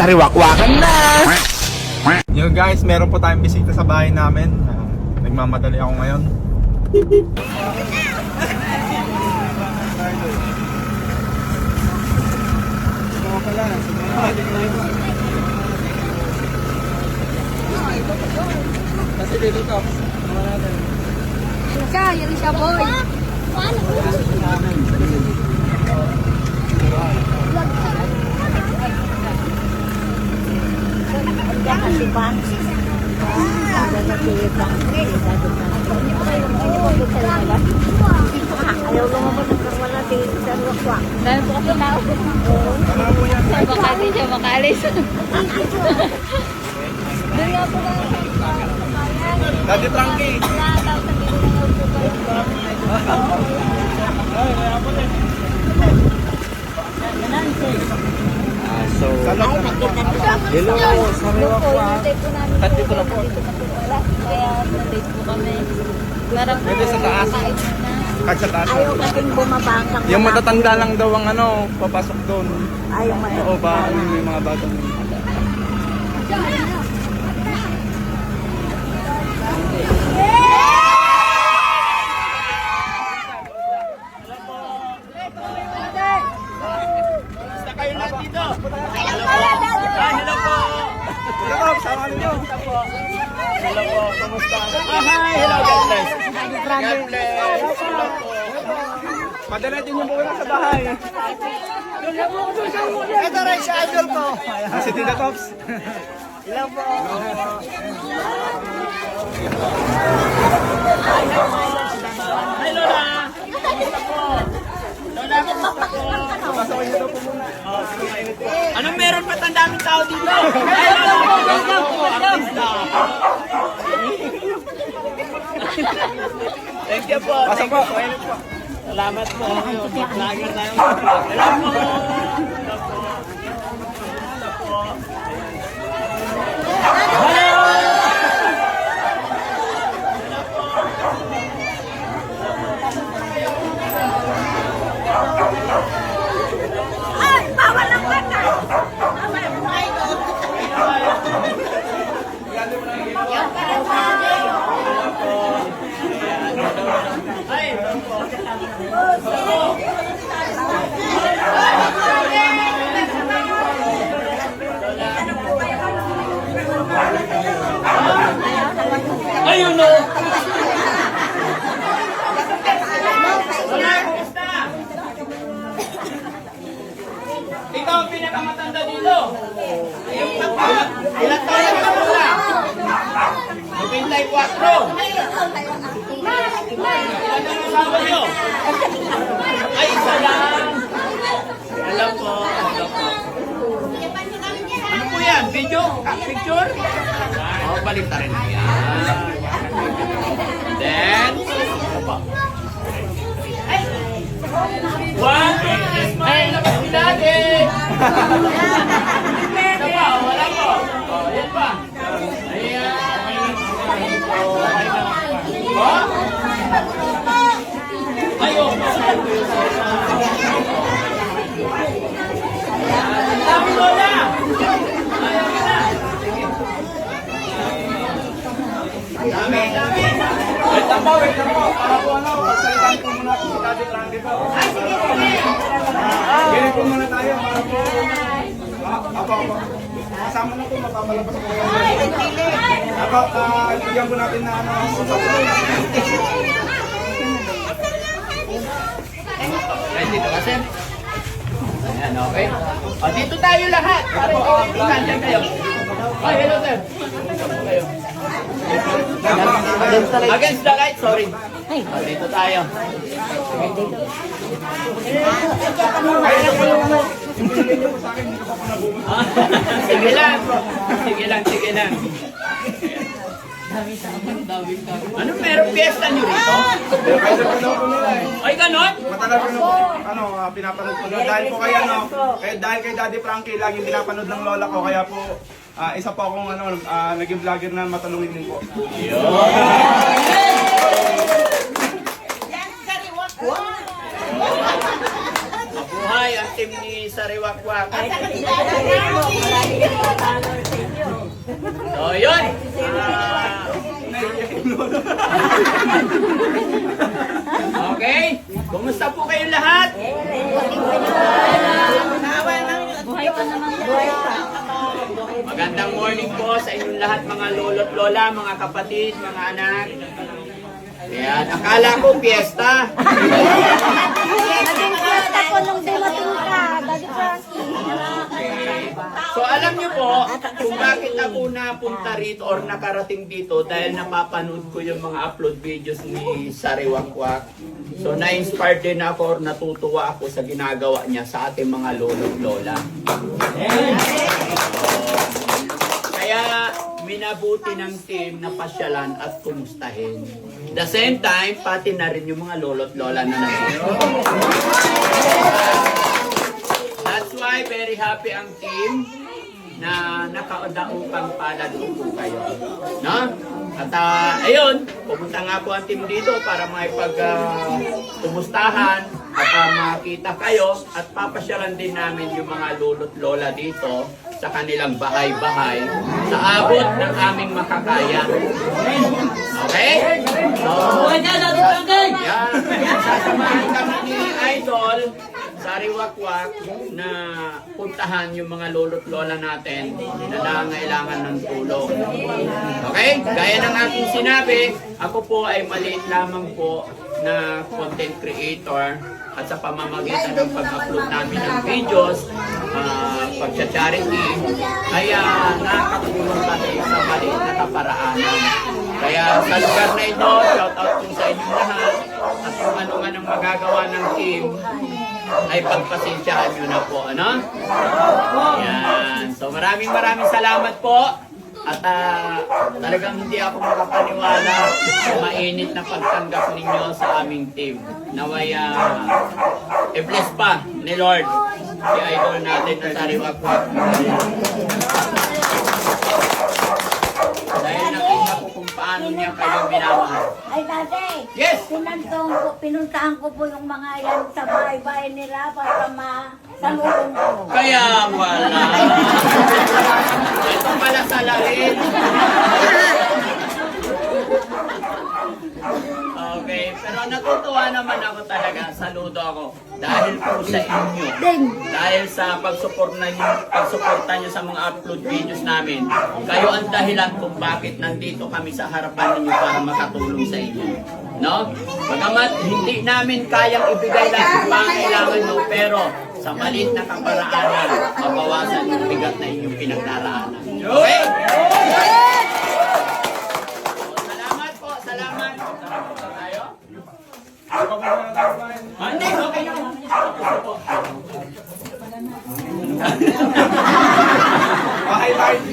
Sariwakwakan na! Yo guys, meron po tayong bisita sa bahay namin. Nagmamadali ako ngayon. Kasi dito to. Yan siya, boy. Ayaw lumabas hanggang wala sa luwak-wak. Dahil po kasi tao. Baka di siya makalis. Doon nga po lang. Daddy Frankie! So, hello, Sariwakwakan. Dito na po. Kaya date po kami. Parang Pwede sa taas. kahit na. Kahit sa taas. Ayaw kasing bumaba hanggang Yung wala. matatanda lang daw ang ano, papasok doon. Ayaw matatanda. Oo ba? May mga batang. Hello po, sama ninyo. Hello po, kumusta? Hi, hello, God bless. God bless. Hello po. Padala din yung buwan sa bahay. Ito rin si idol ko. Si Tita Tops. Hello po. Hi Lola. Lola, papasakin niyo daw po muna. Anong meron pa ang daming tao dito? Ay, Lola, artista. Thank you po. Pasok po. Salamat po. Vlogger tayo. Hello po. Ay, bawal ang bata! Ayun no. Ikaw ang pinakamatanda dito. Yung tatlo. Ilan taon na ka muna? 24. Ilan ang asawa nyo? Ay, isa lang. Alam po. Ano po yan? Video? Picture? Oh, balik na rin yan. Then, one, smile na kasi dati. Ito pa, wala po. Oh, yan pa. Ayan. Oh? Ayo. Dami Lola. Ayaw ka na. Dami. Wait lang po. Para po ano, pagsalitan po muna si Daddy Frankie po. Gili po muna tayo. Para po. Apo. Kasama na po, mapapalabas po. Apo, bigyan po natin na ano. Ay, dito kasi. Ayan, okay. O, dito tayo lahat. Para nandiyan kayo. Ay, hello sir. Kayo. Against the light, sorry. O, dito tayo. Sige lang. Ano, meron piyesta nyo rito? Ay, ganon? Matagal ko na pinapanood ko. Dahil po kay dahil kay Daddy Frankie, laging pinapanood ng lola ko. Kaya po, isa po akong naging vlogger na matanungin din po. Mabuhay ang team ni Sariwakwakan. lolo. Okay? Kumusta po kayong lahat? Buhay pa naman yan. Magandang morning po sa inyong lahat mga lolo't lola, mga kapatid, mga anak. Ayan, akala ko piyesta. Naging fiesta ko nung dumating ka, Daddy Frankie. So alam niyo po kung bakit ako napunta rito or nakarating dito dahil napapanood ko yung mga upload videos ni Sariwakwak. So na-inspired din ako or natutuwa ako sa ginagawa niya sa ating mga lolo't lola. Kaya minabuti ng team na pasyalan at kumustahin. The same time, pati na rin yung mga lolo't lola na nandito. That's why very happy ang team na nakaudaupang palad po kayo. No? At ayun, pumunta nga po ang team dito para kumustahan at makita kayo at papasyalan din namin yung mga lolo't lola dito sa kanilang bahay-bahay sa abot ng aming makakaya. Okay? So, yeah, sasamahan kami ni Idol Sariwakwak na puntahan yung mga lolo't lola natin na nangailangan ng tulong. Okay? Gaya ng aking sinabi, ako po ay maliit lamang po na content creator at sa pamamagitan ng pag-upload namin ng videos, pag-charity, ay nakakatulong kami sa maliit na kaparaanan. Kaya sa lugar na ito, shout out po sa inyong lahat at kung ano man ang magagawa ng team, ay pagpasensyahan nyo na po, ano? Yan. So maraming salamat po. At talagang hindi ako makapaniwala sa mainit na pagtanggap ninyo sa aming team. Naway i-bless pa ni Lord si Idol natin na Sariwakwak. Dahil nakita ko kung paano niya kayo minamahal. Ay, dati. Yes! Pinuntahan ko po yung mga yan sa bahay-bahay nila para masalubong ko. Kaya wala. Ito pala salarin. Okay, pero natutuwa naman ako talaga. Saludo ako. Dahil po sa inyo. Dahil sa pagsuporta nyo sa mga upload videos namin. Kayo ang dahilan kung bakit nandito kami sa harapan ninyo para makatulong sa inyo. No? Bagamat hindi namin kayang ibigay lahat ng pangailangan nyo, pero sa maliit na kaparaanan, mabawasan yung bigat na inyong pinagdaraanan. Okay? Salamat po, salamat. Tara po tayo. Hindi, okay na.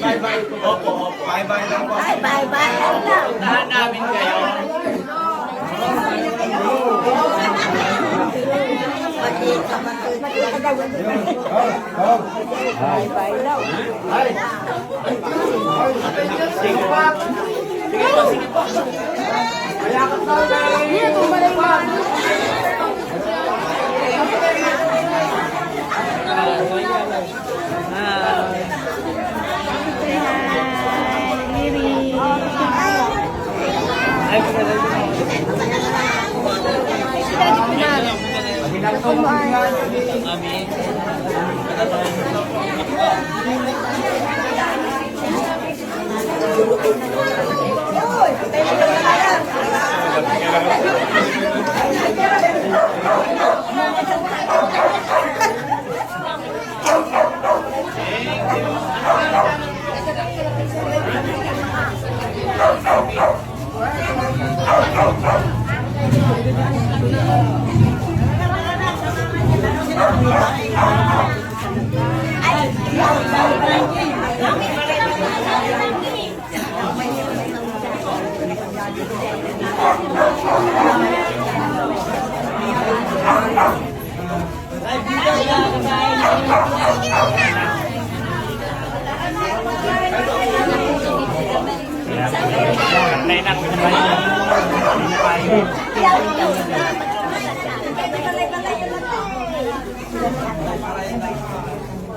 Bye-bye. Opo. Bye-bye lang po. Bye-bye. Puntahan namin kayo. Bye-bye daw. Sige po. Sige po.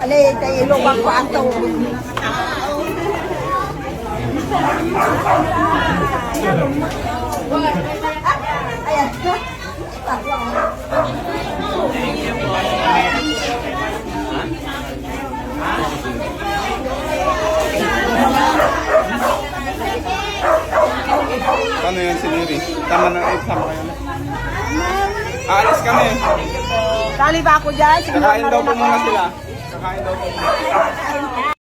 Alay, tayo ilong ko ato. Paano yan si Miri? Tama na, sama kayo na. Aalis kami. Sali ba ako dyan? Kakain daw po muna sila. Kakain daw po muna.